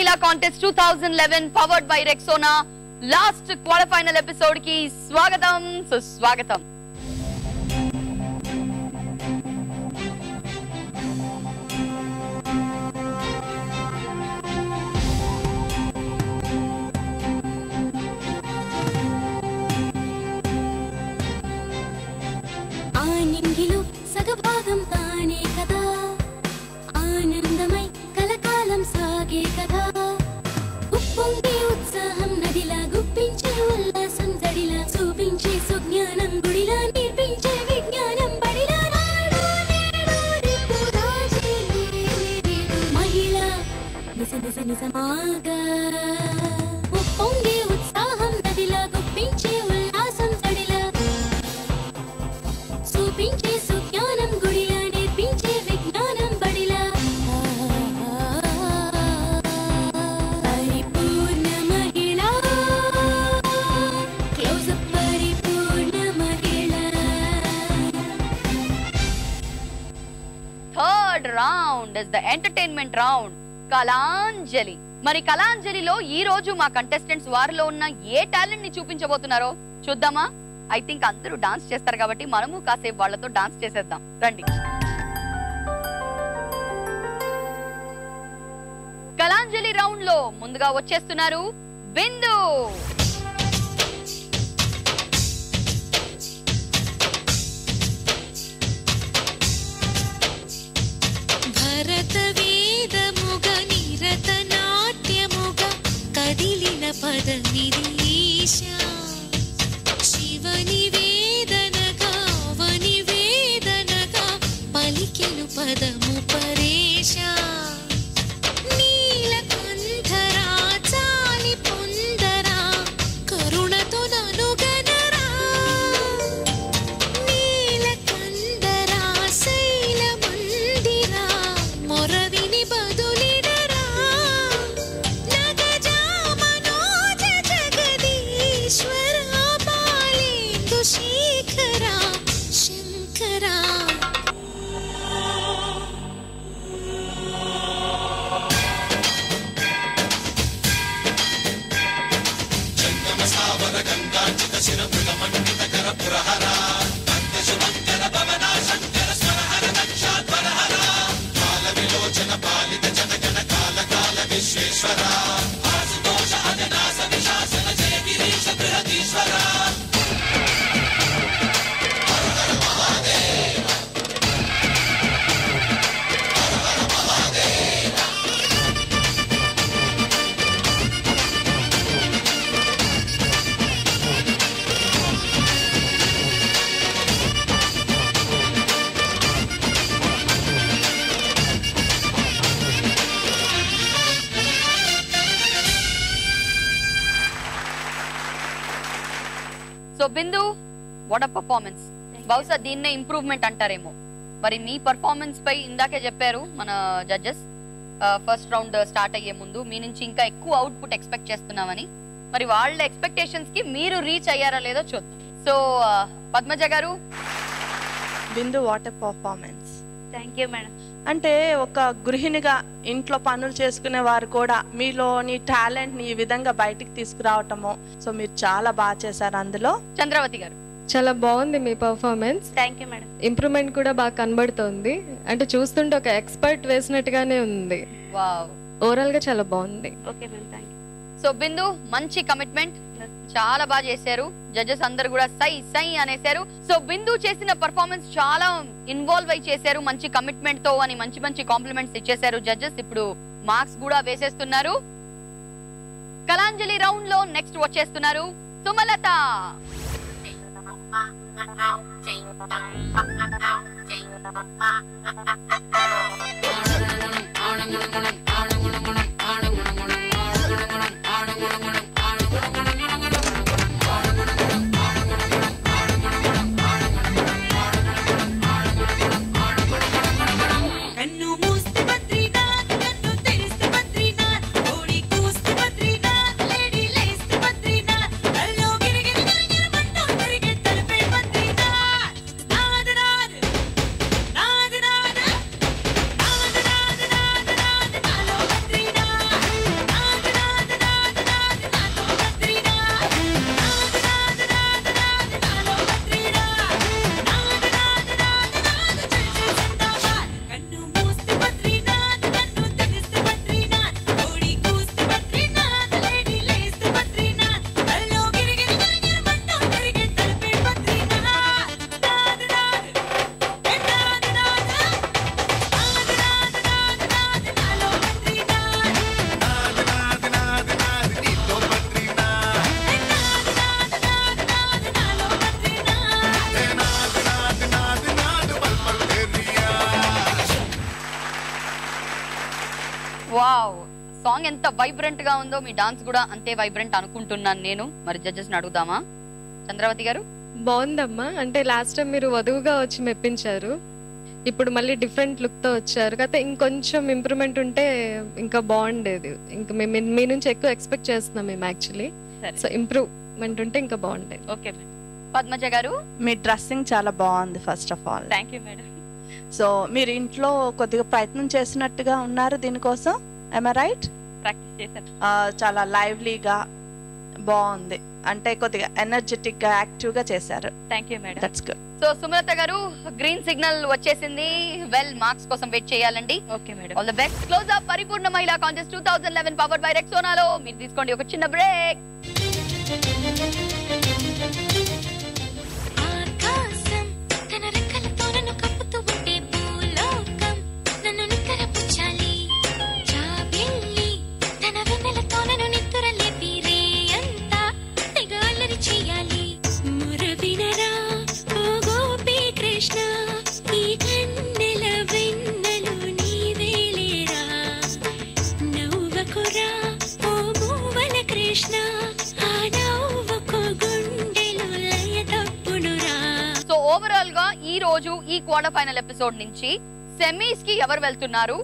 మహిళా contest 2011 powered by Rexona last quarter final episode కి స్వాగతం సుస్వాగతం. ఆనంగిలో సగభాగం తానే కదా, ఆనందమై కలకాలం సాగే కదా. ఉప్పొంగే ఉత్సాహం నదిలా, గుప్పించే ఉల్లాసం జడిలా, చూపించే సుజ్ఞానం గుడిలా, నేర్పించే విజ్ఞానం బడిలా. మహిళ నిజ నిజ నిజమాగా ఉప్పొంగే ఉత్సాహం నదిలా, గుప్పించే ఉల్లాసం జడిలా, చూపించే సుజ్ఞానం గుడిలా, నేర్పించే విజ్ఞానం బడిలా. పరిపూర్ణ మహిళ, క్లోజప్ పరిపూర్ణ మహిళ. Third round is the entertainment round, Kalanjali. మరి కళాంజలిలో ఈ రోజు మా కంటెస్టెంట్స్ వారిలో ఉన్న ఏ టాలెంట్ ని చూపించబోతున్నారో చూద్దామా? ఐ థింక్ అందరూ డాన్స్ చేస్తారు కాబట్టి మనము కాసేపు వాళ్ళతో డాన్స్ చేసేద్దాం. రండి. కళాంజలి రౌండ్ లో ముందుగా వచ్చేస్తున్నారు బిందు. భరత వేదముగ నిరత నాట్యముగ కదిలిన పదమిదీశా, శివని వేదనగా అవని వేదనగా పలికెను పదము పరేశా. నీలకంఠరా చాలి పొందరా, కరుణతో ననుగనరా. నీలకందరా శైల మందిరా, మొరవిని బదులిడరా. నగజా మనోజ జగదీశ్వరా, బాలేందు శేఖరా శంకరా. So Bindu, what a performance. బహుశా దీన్నే ఇంప్రూవ్మెంట్ అంటారేమో. మరి మీ పర్ఫార్మెన్స్ పై ఇందాకే చెప్పారు మన జడ్జెస్ ఫస్ట్ రౌండ్ స్టార్ట్ అయ్యే ముందు మీ నుంచి ఇంకా ఎక్కువ అవుట్పుట్ ఎక్స్పెక్ట్ చేస్తున్నామని. మరి వాళ్ళ ఎక్స్పెక్టేషన్స్ కి మీరు రీచ్ అయ్యారా లేదో చూద్దాం. సో పద్మజ గారు. Bindu, what a performance. Thank you madam. అంటే ఒక గృహిణిగా ఇంట్లో పనులు చేసుకునే వారు కూడా మీలోని టాలెంట్ ని ఈ విధంగా బయటికి తీసుకురావటము, సో మీరు చాలా బాగా చేశారు. అందులో చంద్రవతి గారు. చాలా బాగుంది మీ performance. Thank you madam. Improvement కూడా బాగా కనబడుతోంది. అంటే చూస్తుంటే ఒక ఎక్స్పర్ట్ వేసినట్టుగానే ఉంది. వావ్, ఓవరాల్ గా చాలా బాగుంది. Okay madam, thank you. So Bindu, మంచి కమిట్మెంట్, చాలా బాగా చేశారు. జడ్జెస్ అందరు కూడా సై సై అనేశారు. సో బిందు చేసిన పర్ఫార్మెన్స్ చాలా ఇన్వాల్వ్ అయి చేశారు మంచి కమిట్మెంట్ తో అని మంచి మంచి కాంప్లిమెంట్స్ ఇచ్చేశారు జడ్జెస్. ఇప్పుడు మార్క్స్ కూడా వేసేస్తున్నారు. కళాంజలి రౌండ్ లో నెక్స్ట్ వచ్చేస్తున్నారు సుమలత. సాంగ్ ఎంత వైబ్రెంట్ గా ఉందో మీ డాన్స్ కూడా అంతే వైబ్రెంట్ అనుకుంటున్నాను నేను. మరి జడ్జెస్ ని అడుగుదామా? చంద్రవతి గారు. బాగుందమ్మా. అంటే లాస్ట్ టైం మీరు వధువుగా వచ్చి మెప్పించారు, ఇప్పుడు మళ్ళీ డిఫరెంట్ లుక్ తో వచ్చారు కదా. ఇంకొంచెం ఇంప్రూవ్మెంట్ ఉంటే ఇంకా బాగుండేది. ఇంకా మేము మీ నుంచి ఎక్కువ ఎక్స్పెక్ట్ చేస్తున్నాం మేము యాక్చువల్లీ. సో ఇంప్రూవ్మెంట్ ఉంటే ఇంకా బాగుండేది. Okay madam. పద్మజ గారు. మీ డ్రెస్సింగ్ చాలా బాగుంది first of all. Thank you madam. So మీరు ఇంట్లో కొద్దిగా ప్రయత్నం చేసినట్టుగా ఉన్నారు దీనికోసం, am I right? ప్రాక్టీస్ చేశారు. చాలా లైవ్లీగా బాగుంది, అంటే కొద్దిగా ఎనర్జెటిక్ గా యాక్టివ్ గా చేశారు. Thank you madam. That's good. So Sumalatha గారు, గ్రీన్ సిగ్నల్ వచ్చేసింది. వెల్, మార్క్స్ కోసం వెయిట్ చేయాలండి. Okay madam. All the best. Close up పరిపూర్ణ మహిళా కాంటెస్ట్ 2011 పవర్డ్ బై రెక్సోనాలో. మీరు తీసుకోండి ఒక చిన్న బ్రేక్. ఆకాశం తన రెక్కలతో నన్ను కప్పుతూ ఉంటే భూలోకం నన్ను నిక్కరపుచ్చాలి. జాబిల్లి తన వెన్నెలతో నన్ను నిద్రలేపి రేయంతా తెగ అల్లరి చెయ్యాలి. మురవినరా ఓ గోపీ కృష్ణ, ఈ కన్నెల వెన్నెలు నీవేలేరా. నవ్వకురా ఓ మూవల కృష్ణ, ఆ నవ్వుకు గుండెలు లయ తప్పునురా. సో ఓవరాల్ గా ఈ రోజు ఈ క్వార్టర్ ఫైనల్ ఎపిసోడ్ నుంచి సెమీస్ కి ఎవరు వెళ్తున్నారు,